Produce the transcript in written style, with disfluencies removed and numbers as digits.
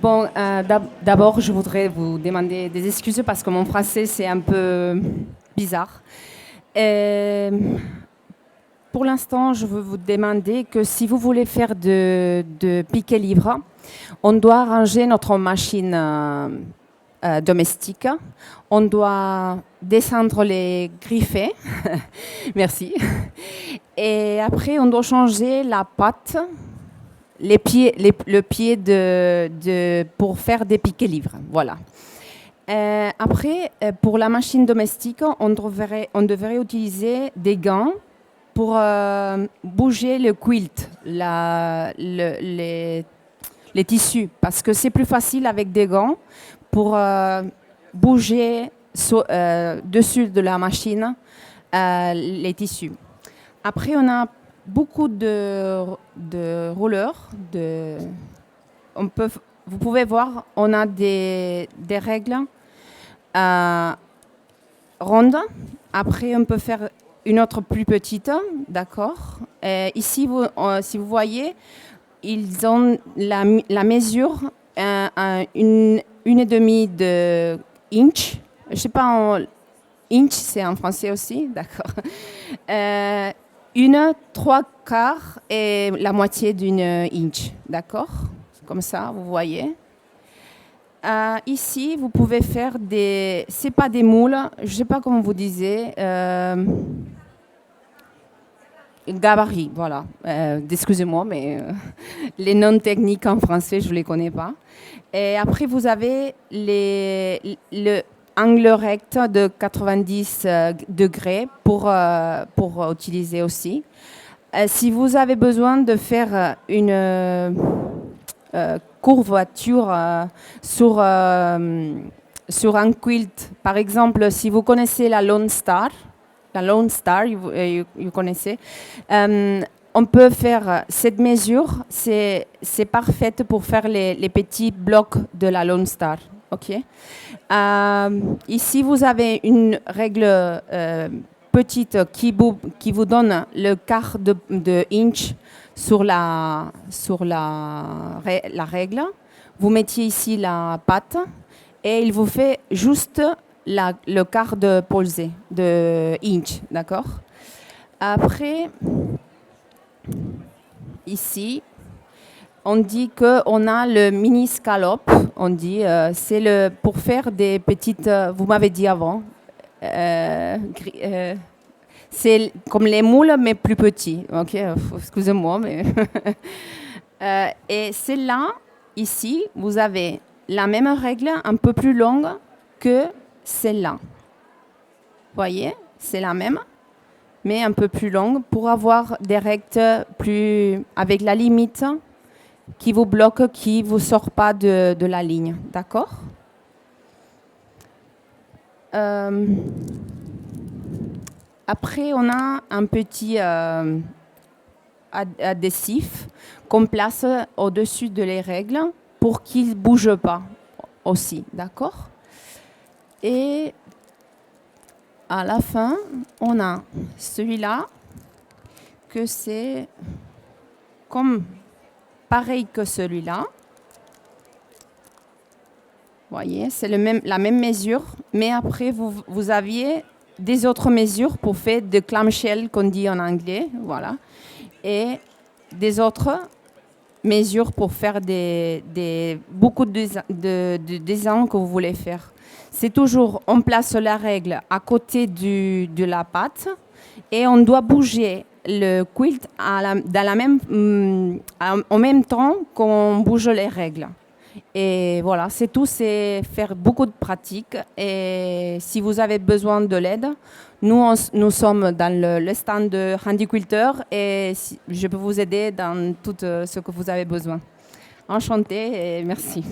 Bon, d'abord, je voudrais vous demander des excuses parce que mon français, c'est un peu bizarre. Euh, pour l'instant, je veux vous demander que si vous voulez faire de piquet-livre, on doit ranger notre machine domestique. On doit descendre les griffets. Merci. Et après, on doit changer la pâte, le pied pour faire des piquets-livres. Voilà. Après, pour la machine domestique, on devrait utiliser des gants pour bouger le quilt, les tissus, parce que c'est plus facile avec des gants pour bouger dessus de la machine les tissus. Après, on a beaucoup de rouleurs. Vous pouvez voir, on a des règles rondes. Après, on peut faire une autre plus petite, d'accord. Ici, si vous voyez, ils ont la mesure une et demie de inch. Je sais pas, inch, c'est en français aussi, d'accord. Une trois quarts et la moitié d'une inch, d'accord. Comme ça, vous voyez. Ici, vous pouvez faire c'est pas des moules, je sais pas comment vous disiez. Gabarit, voilà. Excusez-moi, mais les noms techniques en français, je ne les connais pas. Et après, vous avez le angle recte de 90 degrés pour utiliser aussi. Si vous avez besoin de faire une courbature sur un quilt, par exemple, si vous connaissez la Lone Star, vous connaissez. On peut faire cette mesure, c'est parfaite pour faire les petits blocs de la Lone Star. Okay. Ici, vous avez une règle petite qui vous donne le quart de inch sur la règle. Vous mettiez ici la pâte et il vous fait juste le quart de polsé, de inch, d'accord. Après, ici, on dit qu'on a le mini scallop. On dit c'est pour faire des petites. Vous m'avez dit avant. C'est comme les moules mais plus petits. Ok, excusez-moi, mais et celle-là, ici, vous avez la même règle, un peu plus longue que celle-là. Voyez, c'est la même, mais un peu plus longue pour avoir des règles plus avec la limite qui vous bloque, qui vous sort pas de la ligne, d'accord. Après, on a un petit adhésif qu'on place au-dessus de les règles pour qu'ils ne bougent pas aussi, d'accord. Et à la fin, on a celui-là, que c'est comme pareil que celui-là. Voyez, c'est la même mesure, mais après, vous aviez des autres mesures pour faire de clamshell, qu'on dit en anglais, voilà. Et des autres mesures pour faire beaucoup de dessins que vous voulez faire. C'est toujours, on place la règle à côté de la pâte et on doit bouger le quilt en même temps qu'on bouge les règles. Et voilà, c'est tout, c'est faire beaucoup de pratique. Et si vous avez besoin de l'aide, nous sommes dans le stand de Handy Quilter et je peux vous aider dans tout ce que vous avez besoin. Enchantée et merci.